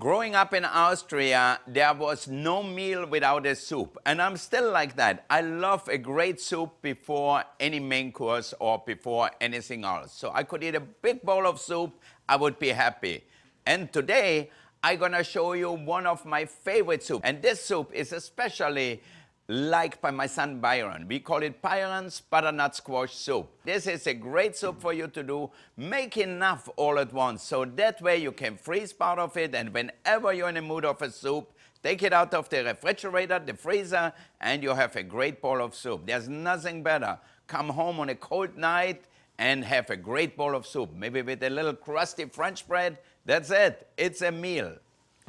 Growing up in Austria, there was no meal without a soup. And I'm still like that. I love a great soup before any main course or before anything else. So I could eat a big bowl of soup, I would be happy. And today, I'm going to show you one of my favorite soups. And this soup is especially liked by my son Byron. We call it Byron's butternut squash soup. This is a great soup for you to do. Make enough all at once, so that way you can freeze part of it, and whenever you're in the mood of a soup, take it out of the refrigerator, the freezer, and you have a great bowl of soup. There's nothing better. Come home on a cold night and have a great bowl of soup, maybe with a little crusty French bread. That's it. It's a meal.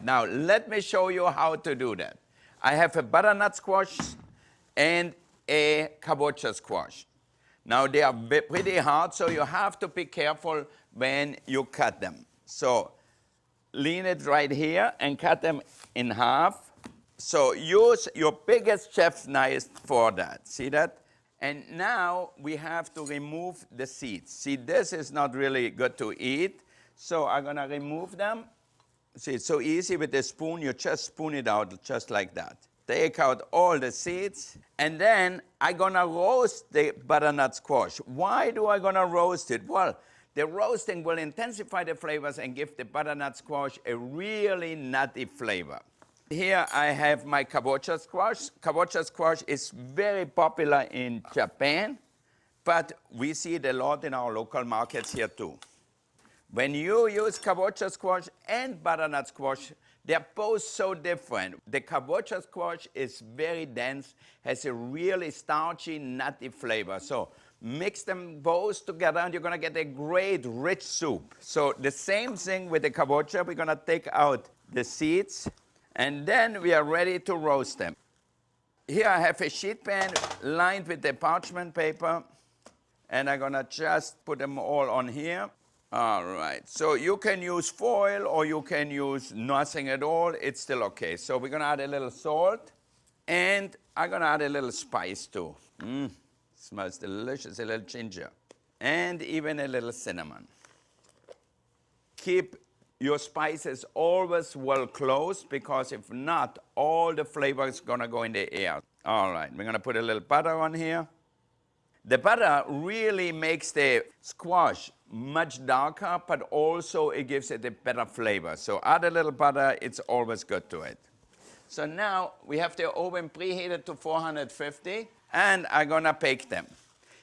Now, let me show you how to do that. I have a butternut squash and a kabocha squash. Now they are pretty hard, so you have to be careful when you cut them. So lean it right here and cut them in half. So use your biggest chef's knife for that. See that? And now we have to remove the seeds. See, this is not really good to eat, so I'm going to remove them. See, it's so easy with the spoon. You just spoon it out just like that. Take out all the seeds, and then I'm going to roast the butternut squash. Why do I going to roast it? Well, the roasting will intensify the flavors and give the butternut squash a really nutty flavor. Here I have my kabocha squash. Kabocha squash is very popular in Japan, but we see it a lot in our local markets here too. When you use kabocha squash and butternut squash, they're both so different. The kabocha squash is very dense, has a really starchy, nutty flavor. So mix them both together and you're going to get a great, rich soup. So the same thing with the kabocha. We're going to take out the seeds, and then we are ready to roast them. Here I have a sheet pan lined with the parchment paper, and I'm going to just put them all on here. All right, so you can use foil or you can use nothing at all. It's still okay. So we're going to add a little salt, and I'm going to add a little spice too. Smells delicious, a little ginger, and even a little cinnamon. Keep your spices always well closed, because if not, all the flavor is going to go in the air. All right, we're going to put a little butter on here. The butter really makes the squash much darker, but also it gives it a better flavor. So add a little butter, it's always good to it. So now we have the oven preheated to 450, and I'm gonna bake them.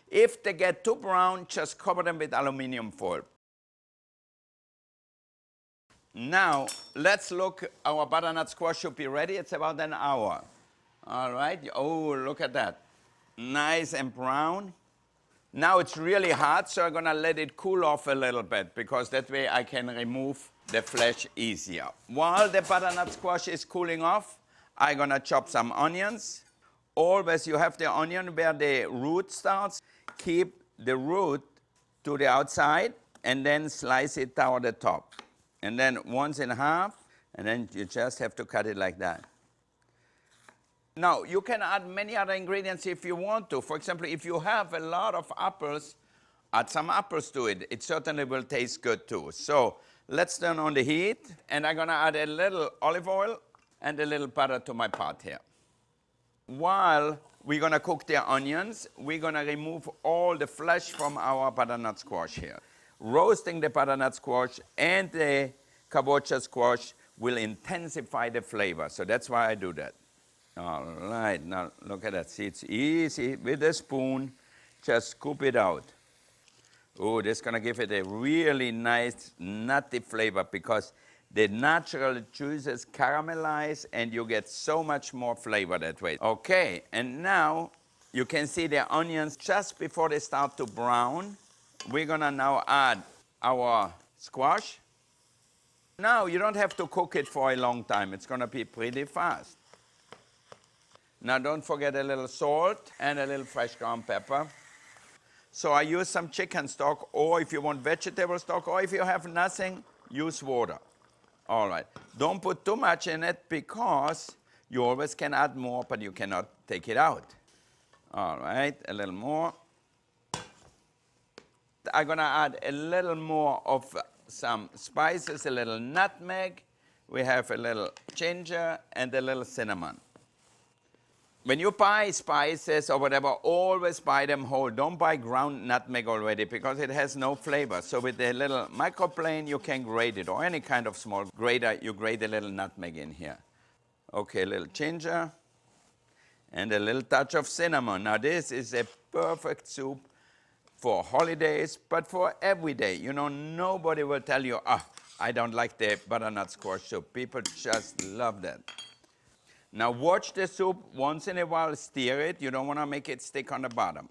If they get too brown, just cover them with aluminum foil. Now, let's look, our butternut squash should be ready. It's about an hour. All right, oh, look at that. Nice and brown. Now it's really hot, so I'm going to let it cool off a little bit, because that way I can remove the flesh easier. While the butternut squash is cooling off, I'm going to chop some onions. Always you have the onion where the root starts. Keep the root to the outside and then slice it toward the top. And then once in half, and then you just have to cut it like that. Now, you can add many other ingredients if you want to. For example, if you have a lot of apples, add some apples to it. It certainly will taste good too. So let's turn on the heat, and I'm going to add a little olive oil and a little butter to my pot here. While we're going to cook the onions, we're going to remove all the flesh from our butternut squash here. Roasting the butternut squash and the kabocha squash will intensify the flavor. So that's why I do that. All right, now look at that. See, it's easy with a spoon. Just scoop it out. Oh, this is going to give it a really nice, nutty flavor, because the natural juices caramelize and you get so much more flavor that way. Okay, and now you can see the onions just before they start to brown. We're going to now add our squash. Now, you don't have to cook it for a long time. It's going to be pretty fast. Now, don't forget a little salt and a little fresh ground pepper. So I use some chicken stock, or if you want vegetable stock, or if you have nothing, use water. All right. Don't put too much in it, because you always can add more, but you cannot take it out. All right, a little more. I'm going to add a little more of some spices, a little nutmeg, we have a little ginger and a little cinnamon. When you buy spices or whatever, always buy them whole. Don't buy ground nutmeg already because it has no flavor. So with the little microplane, you can grate it, or any kind of small grater, you grate a little nutmeg in here. Okay, a little ginger and a little touch of cinnamon. Now this is a perfect soup for holidays, but for every day. You know, nobody will tell you, I don't like the butternut squash soup. People just love that. Now watch the soup once in a while, stir it. You don't want to make it stick on the bottom.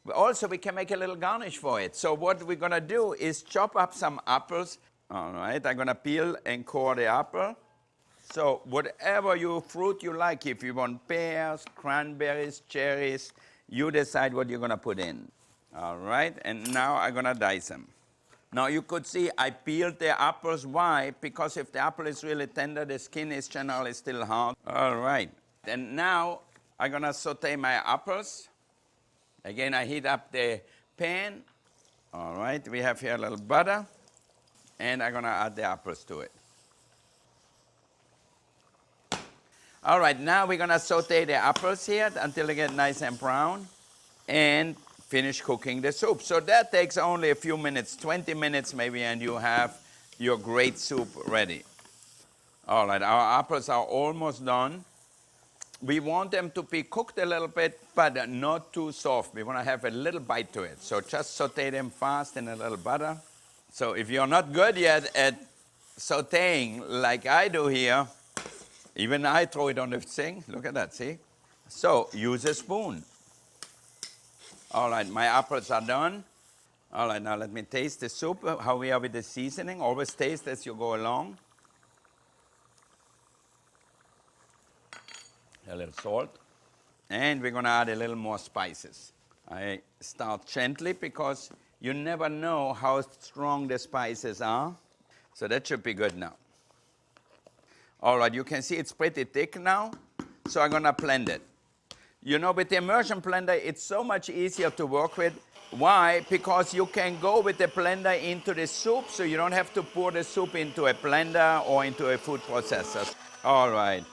But also, we can make a little garnish for it. So what we're going to do is chop up some apples. All right, I'm going to peel and core the apple. So whatever fruit you like, if you want pears, cranberries, cherries, you decide what you're going to put in. All right, and now I'm going to dice them. Now you could see I peeled the apples. Why? Because if the apple is really tender, the skin is generally still hard. All right, and now I'm going to saute my apples. Again, I heat up the pan. All right, we have here a little butter, and I'm going to add the apples to it. All right, now we're going to saute the apples here until they get nice and brown and finish cooking the soup. So that takes only a few minutes, 20 minutes maybe, and you have your great soup ready. All right, our apples are almost done. We want them to be cooked a little bit, but not too soft. We want to have a little bite to it. So just saute them fast in a little butter. So if you're not good yet at sauteing like I do here, even I throw it on the thing. Look at that, see? So use a spoon. All right, my apples are done. All right, now let me taste the soup, how we are with the seasoning. Always taste as you go along. A little salt. And we're going to add a little more spices. I start gently because you never know how strong the spices are. So that should be good now. All right, you can see it's pretty thick now. So I'm going to blend it. You know, with the immersion blender, it's so much easier to work with. Why? Because you can go with the blender into the soup, so you don't have to pour the soup into a blender or into a food processor. All right.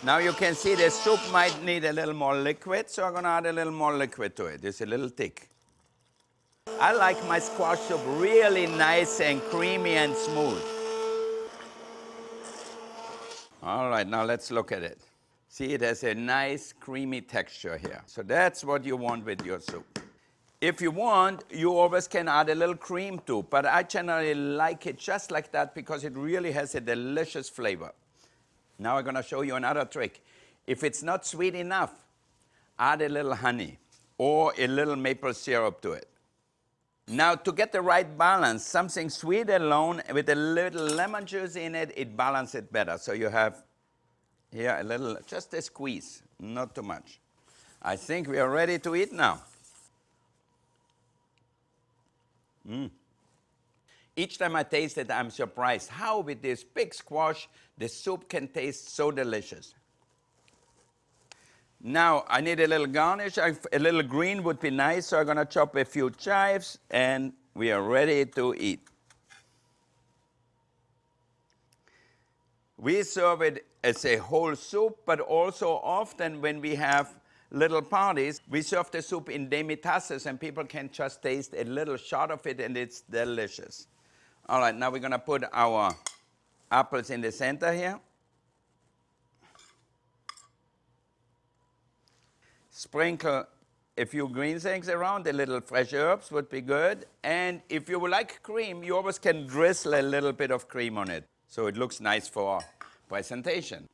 Now you can see the soup might need a little more liquid, so I'm going to add a little more liquid to it. It's a little thick. I like my squash soup really nice and creamy and smooth. All right, now let's look at it. See, it has a nice creamy texture here. So that's what you want with your soup. If you want, you always can add a little cream too, but I generally like it just like that because it really has a delicious flavor. Now I'm going to show you another trick. If it's not sweet enough, add a little honey or a little maple syrup to it. Now to get the right balance, something sweet alone with a little lemon juice in it, it balances it better. So you have here a little, just a squeeze, not too much. I think we are ready to eat now. Each time I taste it, I'm surprised how with this big squash, the soup can taste so delicious. Now, I need a little garnish. A little green would be nice, so I'm going to chop a few chives, and we are ready to eat. We serve it as a whole soup, but also often when we have little parties, we serve the soup in demi-tasses, and people can just taste a little shot of it, and it's delicious. All right, now we're going to put our apples in the center here. Sprinkle a few green things around, a little fresh herbs would be good. And if you would like cream, you always can drizzle a little bit of cream on it, so it looks nice for presentation.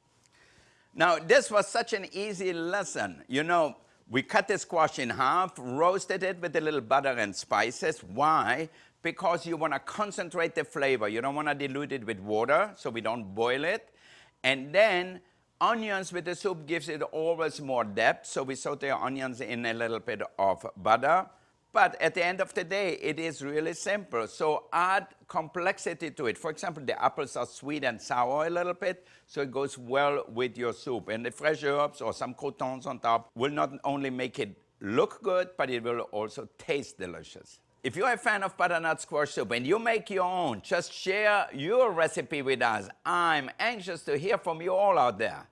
Now, this was such an easy lesson. You know, we cut the squash in half, roasted it with a little butter and spices. Why? Because you want to concentrate the flavor. You don't want to dilute it with water, so we don't boil it. And then onions with the soup gives it always more depth, so we saute onions in a little bit of butter. But at the end of the day, it is really simple. So add complexity to it. For example, the apples are sweet and sour a little bit, so it goes well with your soup. And the fresh herbs or some croutons on top will not only make it look good, but it will also taste delicious. If you're a fan of butternut squash soup and you make your own, just share your recipe with us. I'm anxious to hear from you all out there.